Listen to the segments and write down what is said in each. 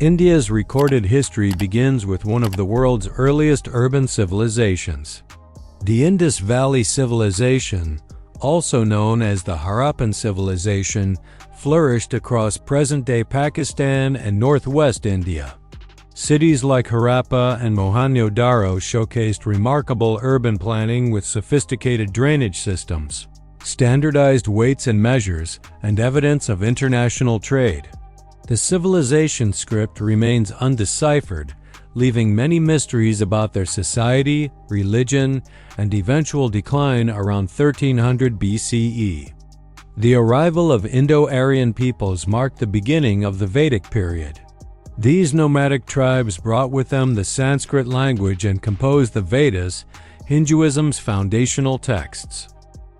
India's recorded history begins with one of the world's earliest urban civilizations. The Indus Valley Civilization, also known as the Harappan civilization, flourished across present-day Pakistan and northwest India. Cities like Harappa and Mohenjo-daro showcased remarkable urban planning with sophisticated drainage systems, standardized weights and measures, and evidence of international trade. The civilization script remains undeciphered, leaving many mysteries about their society, religion, and eventual decline around 1300 BCE. The arrival of Indo-Aryan peoples marked the beginning of the Vedic period. These nomadic tribes brought with them the Sanskrit language and composed the Vedas, Hinduism's foundational texts.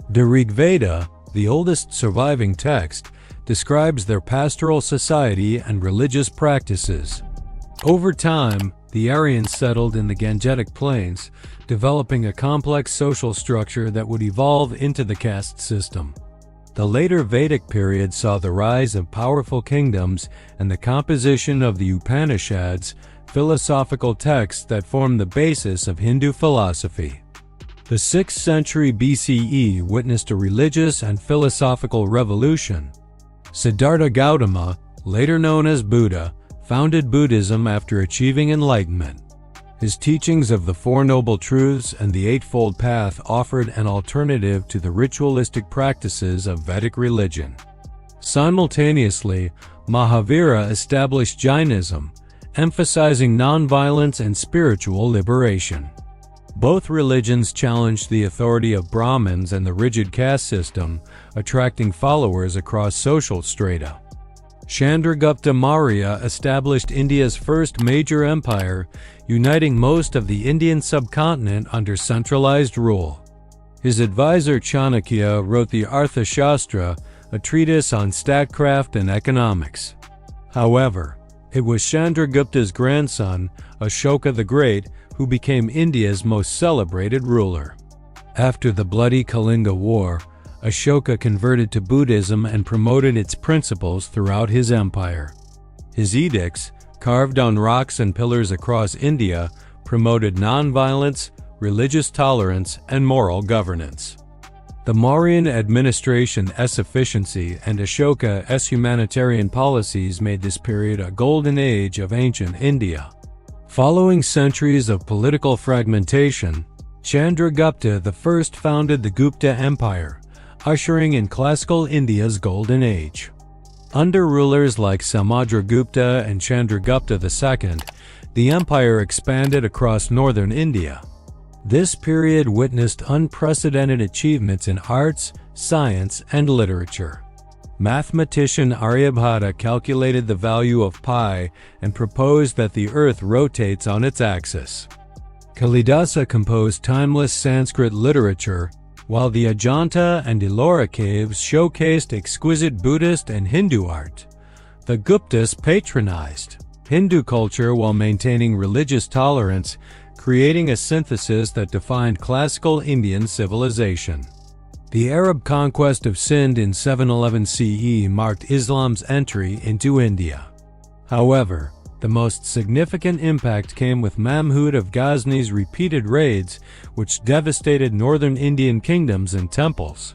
The Rig Veda, the oldest surviving text, describes their pastoral society and religious practices. Over time, the Aryans settled in the Gangetic Plains, developing a complex social structure that would evolve into the caste system. The later Vedic period saw the rise of powerful kingdoms and the composition of the Upanishads, philosophical texts that form the basis of Hindu philosophy. The 6th century BCE witnessed a religious and philosophical revolution. Siddhartha Gautama, later known as Buddha, founded Buddhism after achieving enlightenment. His teachings of the Four Noble Truths and the Eightfold Path offered an alternative to the ritualistic practices of Vedic religion. Simultaneously, Mahavira established Jainism, emphasizing nonviolence and spiritual liberation. Both religions challenged the authority of Brahmins and the rigid caste system, attracting followers across social strata. Chandragupta Maurya established India's first major empire, uniting most of the Indian subcontinent under centralized rule. His advisor Chanakya wrote the Arthashastra, a treatise on statecraft and economics. However, it was Chandragupta's grandson, Ashoka the Great, who became India's most celebrated ruler. After the bloody Kalinga War, Ashoka converted to Buddhism and promoted its principles throughout his empire. His edicts, carved on rocks and pillars across India, promoted nonviolence, religious tolerance, and moral governance. The Mauryan administration's efficiency and Ashoka's humanitarian policies made this period a golden age of ancient India. Following centuries of political fragmentation, Chandragupta I founded the Gupta Empire, ushering in classical India's golden age. Under rulers like Samudragupta and Chandragupta II, the empire expanded across northern India. This period witnessed unprecedented achievements in arts, science, and literature. Mathematician Aryabhata calculated the value of pi and proposed that the earth rotates on its axis. Kalidasa composed timeless Sanskrit literature, while the Ajanta and Ellora caves showcased exquisite Buddhist and Hindu art. The Guptas patronized Hindu culture while maintaining religious tolerance, creating a synthesis that defined classical Indian civilization. The Arab conquest of Sind in 711 CE marked Islam's entry into India. However, the most significant impact came with Mahmud of Ghazna's repeated raids, which devastated northern Indian kingdoms and temples.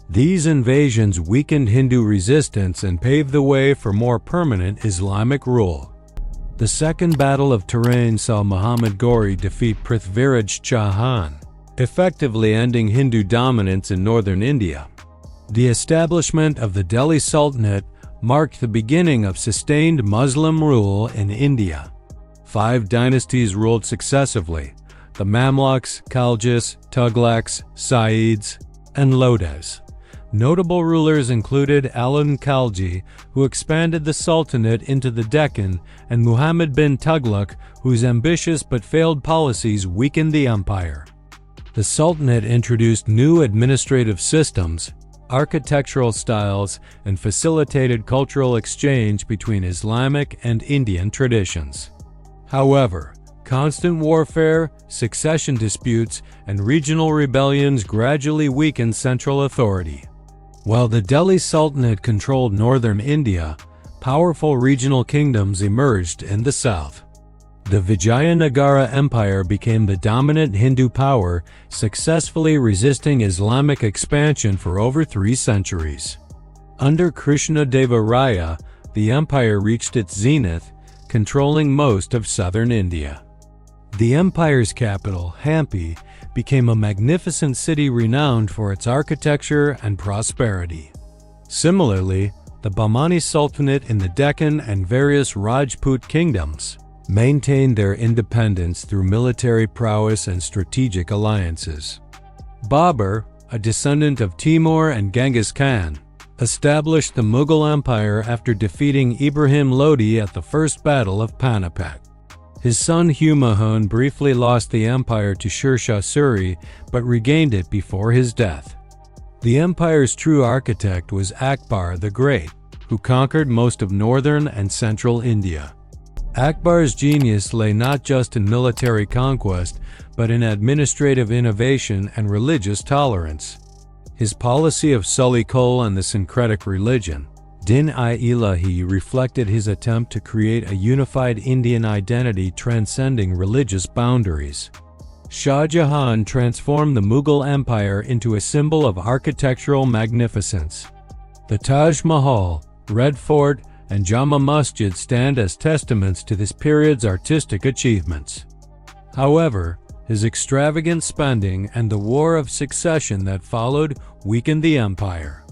These invasions weakened Hindu resistance and paved the way for more permanent Islamic rule. The Second Battle of Tarain saw Muhammad Ghori defeat Prithviraj Chauhan, effectively ending Hindu dominance in northern India. The establishment of the Delhi Sultanate marked the beginning of sustained Muslim rule in India. 5 dynasties ruled successively: the Mamluks, Khaljis, Tughlaqs, Saids, and Lodhis. Notable rulers included Alan Khalji, who expanded the Sultanate into the Deccan, and Muhammad bin Tughlaq, whose ambitious but failed policies weakened the empire. The Sultanate introduced new administrative systems, architectural styles, and facilitated cultural exchange between Islamic and Indian traditions. However, constant warfare, succession disputes, and regional rebellions gradually weakened central authority. While the Delhi Sultanate controlled northern India, powerful regional kingdoms emerged in the south. The Vijayanagara Empire became the dominant Hindu power, successfully resisting Islamic expansion for over 3 centuries. Under Krishnadeva Raya, the empire reached its zenith, controlling most of southern India. The empire's capital, Hampi, became a magnificent city renowned for its architecture and prosperity. Similarly, the Bahmani Sultanate in the Deccan and various Rajput kingdoms maintained their independence through military prowess and strategic alliances. Babur, a descendant of Timur and Genghis Khan, established the Mughal Empire after defeating Ibrahim Lodi at the First Battle of Panipat. His son Humayun briefly lost the empire to Sher Shah Suri but regained it before his death. The empire's true architect was Akbar the Great, who conquered most of northern and central India. Akbar's genius lay not just in military conquest, but in administrative innovation and religious tolerance. His policy of Sully-Kul and the syncretic religion, Din-i-Ilahi, reflected his attempt to create a unified Indian identity transcending religious boundaries. Shah Jahan transformed the Mughal Empire into a symbol of architectural magnificence. The Taj Mahal, Red Fort, and Jama Masjid stand as testaments to this period's artistic achievements. However, his extravagant spending and the war of succession that followed weakened the empire.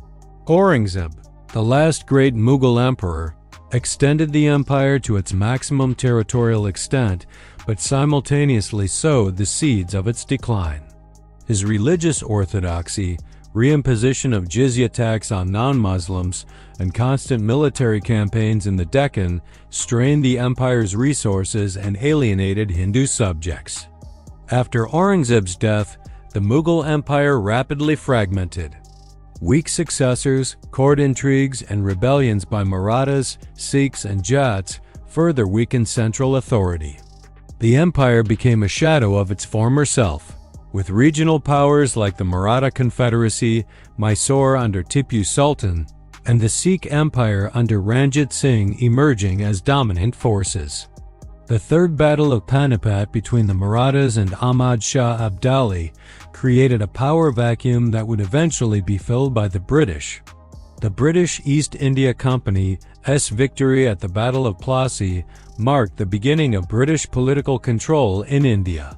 Aurangzeb, the last great Mughal emperor, extended the empire to its maximum territorial extent, but simultaneously sowed the seeds of its decline. His religious orthodoxy, reimposition of jizya tax on non-Muslims, and constant military campaigns in the Deccan strained the empire's resources and alienated Hindu subjects. After Aurangzeb's death, the Mughal Empire rapidly fragmented. Weak successors, court intrigues, and rebellions by Marathas, Sikhs, and Jats further weakened central authority. The empire became a shadow of its former self, with regional powers like the Maratha Confederacy, Mysore under Tipu Sultan, and the Sikh Empire under Ranjit Singh emerging as dominant forces. The Third Battle of Panipat between the Marathas and Ahmad Shah Abdali created a power vacuum that would eventually be filled by the British. The British East India Company's victory at the Battle of Plassey marked the beginning of British political control in India.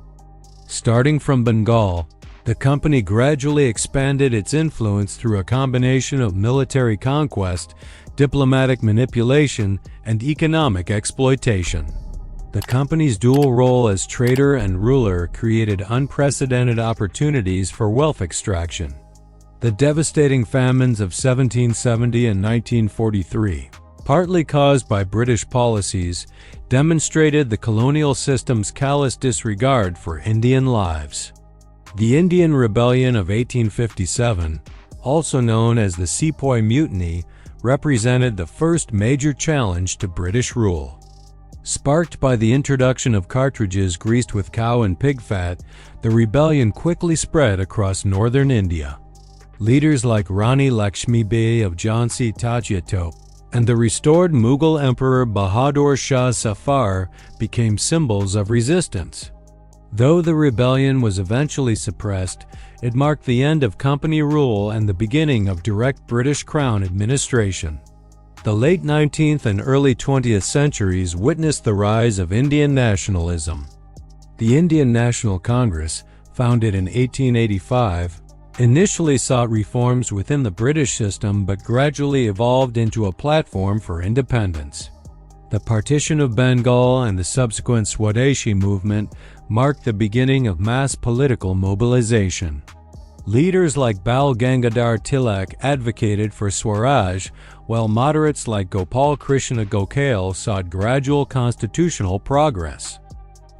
Starting from Bengal, the company gradually expanded its influence through a combination of military conquest, diplomatic manipulation, and economic exploitation. The company's dual role as trader and ruler created unprecedented opportunities for wealth extraction. The devastating famines of 1770 and 1943, partly caused by British policies, demonstrated the colonial system's callous disregard for Indian lives. The Indian Rebellion of 1857, also known as the Sepoy Mutiny, represented the first major challenge to British rule. Sparked by the introduction of cartridges greased with cow and pig fat, the rebellion quickly spread across northern India. Leaders like Rani Lakshmi Bai of Jhansi Tajyatop and the restored Mughal Emperor Bahadur Shah Zafar became symbols of resistance. Though the rebellion was eventually suppressed, it marked the end of company rule and the beginning of direct British Crown administration. The late 19th and early 20th centuries witnessed the rise of Indian nationalism. The Indian National Congress, founded in 1885, initially sought reforms within the British system but gradually evolved into a platform for independence. The partition of Bengal and the subsequent Swadeshi movement marked the beginning of mass political mobilization. Leaders like Bal Gangadhar Tilak advocated for Swaraj, while moderates like Gopal Krishna Gokhale sought gradual constitutional progress.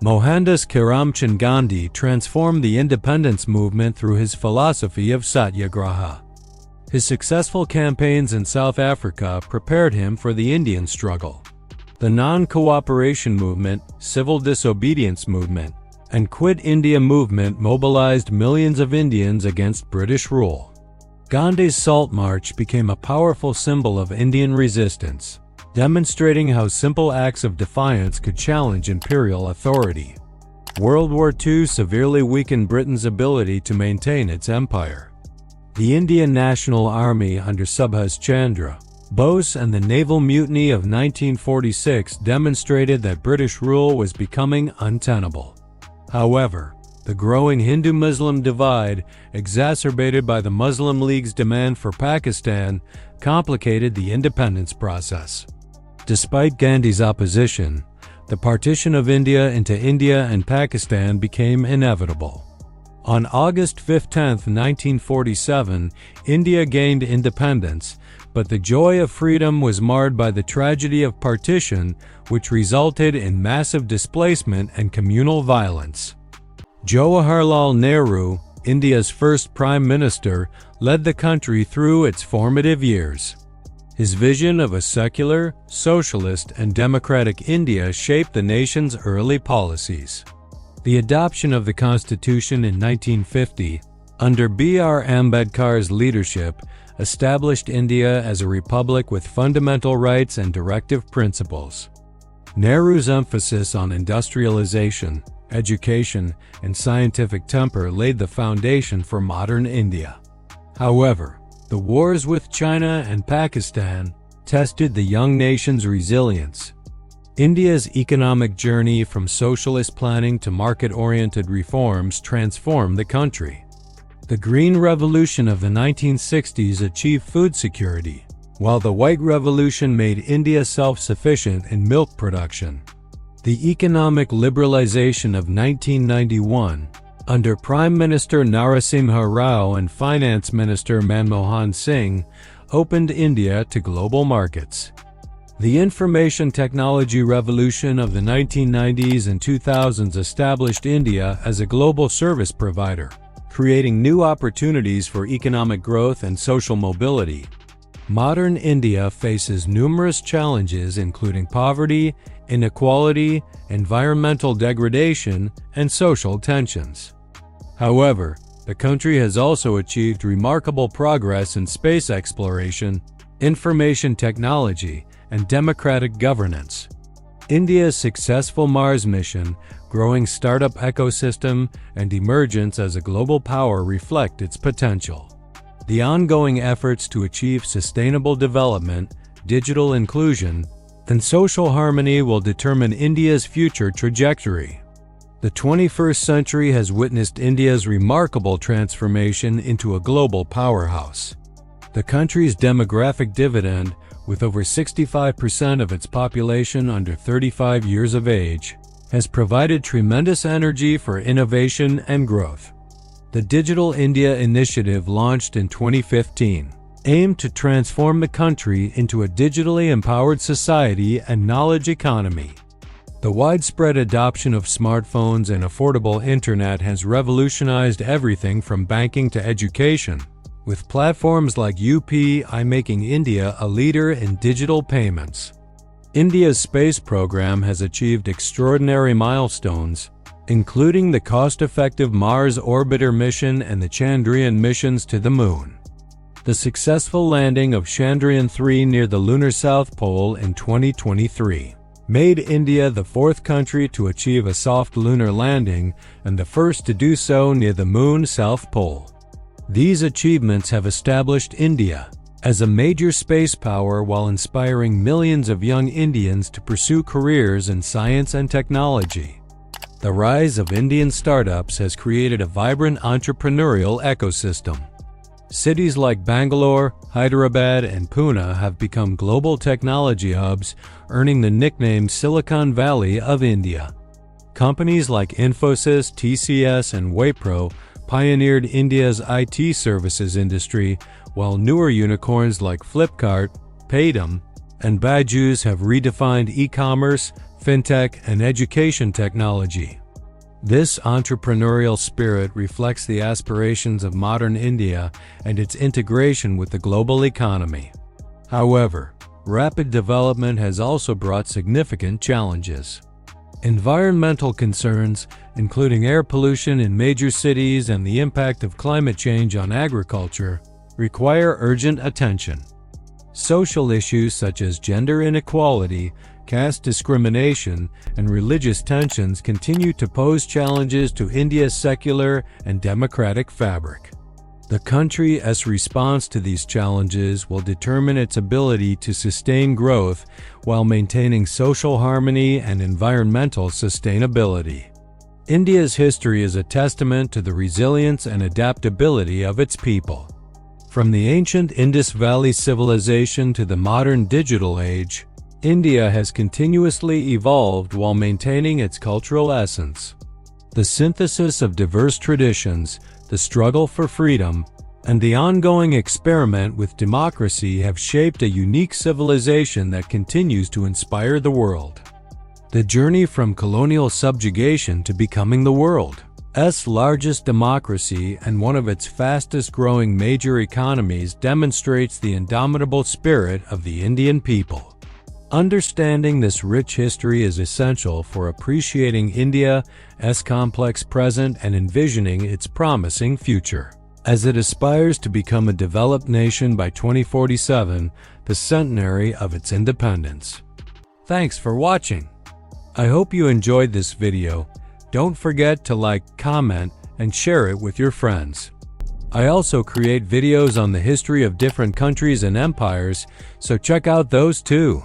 Mohandas Karamchand Gandhi transformed the independence movement through his philosophy of satyagraha. His successful campaigns in South Africa prepared him for the Indian struggle. The non-cooperation movement, civil disobedience movement, and Quit India movement mobilized millions of Indians against British rule. Gandhi's Salt March became a powerful symbol of Indian resistance. demonstrating how simple acts of defiance could challenge imperial authority. World War II severely weakened Britain's ability to maintain its empire. The Indian National Army under Subhas Chandra Bose and the naval mutiny of 1946 demonstrated that British rule was becoming untenable. However, the growing Hindu-Muslim divide, exacerbated by the Muslim League's demand for Pakistan, complicated the independence process. Despite Gandhi's opposition, the partition of India into India and Pakistan became inevitable. On August 15, 1947, India gained independence, but the joy of freedom was marred by the tragedy of partition, which resulted in massive displacement and communal violence. Jawaharlal Nehru, India's first prime minister, led the country through its formative years. His vision of a secular, socialist, and democratic India shaped the nation's early policies. The adoption of the Constitution in 1950, under B.R. Ambedkar's leadership, established India as a republic with fundamental rights and directive principles. Nehru's emphasis on industrialization, education, and scientific temper laid the foundation for modern India. However, the wars with China and Pakistan tested the young nation's resilience. India's economic journey from socialist planning to market-oriented reforms transformed the country. The Green Revolution of the 1960s achieved food security, while the White Revolution made India self-sufficient in milk production. The economic liberalization of 1991, under Prime Minister Narasimha Rao and Finance Minister Manmohan Singh, opened India to global markets. The information technology revolution of the 1990s and 2000s established India as a global service provider, creating new opportunities for economic growth and social mobility. Modern India faces numerous challenges including poverty, inequality, environmental degradation, and social tensions. However, the country has also achieved remarkable progress in space exploration, information technology, and democratic governance. India's successful Mars mission, growing startup ecosystem, and emergence as a global power reflect its potential. The ongoing efforts to achieve sustainable development, digital inclusion, and social harmony will determine India's future trajectory. The 21st century has witnessed India's remarkable transformation into a global powerhouse. The country's demographic dividend, with over 65% of its population under 35 years of age, has provided tremendous energy for innovation and growth. The Digital India Initiative, launched in 2015, aimed to transform the country into a digitally empowered society and knowledge economy. The widespread adoption of smartphones and affordable internet has revolutionized everything from banking to education, with platforms like UPI making India a leader in digital payments. India's space program has achieved extraordinary milestones, including the cost-effective Mars orbiter mission and the Chandrayaan missions to the Moon. The successful landing of Chandrayaan-3 near the lunar South Pole in 2023 made India the fourth country to achieve a soft lunar landing and the first to do so near the Moon's South Pole. These achievements have established India as a major space power while inspiring millions of young Indians to pursue careers in science and technology. The rise of Indian startups has created a vibrant entrepreneurial ecosystem. Cities like Bangalore, Hyderabad, and Pune have become global technology hubs, earning the nickname Silicon Valley of India. Companies like Infosys, TCS, and Wipro pioneered India's IT services industry, while newer unicorns like Flipkart, Paytm, and Byju's have redefined e-commerce, fintech, and education technology. This entrepreneurial spirit reflects the aspirations of modern India and its integration with the global economy. However, rapid development has also brought significant challenges. Environmental concerns, including air pollution in major cities and the impact of climate change on agriculture, require urgent attention. Social issues such as gender inequality, caste discrimination, and religious tensions continue to pose challenges to India's secular and democratic fabric. The country's response to these challenges will determine its ability to sustain growth while maintaining social harmony and environmental sustainability. India's history is a testament to the resilience and adaptability of its people. From the ancient Indus Valley Civilization to the modern digital age, India has continuously evolved while maintaining its cultural essence. The synthesis of diverse traditions, the struggle for freedom, and the ongoing experiment with democracy have shaped a unique civilization that continues to inspire the world. The journey from colonial subjugation to becoming the world's largest democracy and one of its fastest-growing major economies demonstrates the indomitable spirit of the Indian people. Understanding this rich history is essential for appreciating India's complex present and envisioning its promising future. As it aspires to become a developed nation by 2047, the centenary of its independence. Thanks for watching. I hope you enjoyed this video. Don't forget to like, comment, and share it with your friends. I also create videos on the history of different countries and empires, so check out those too.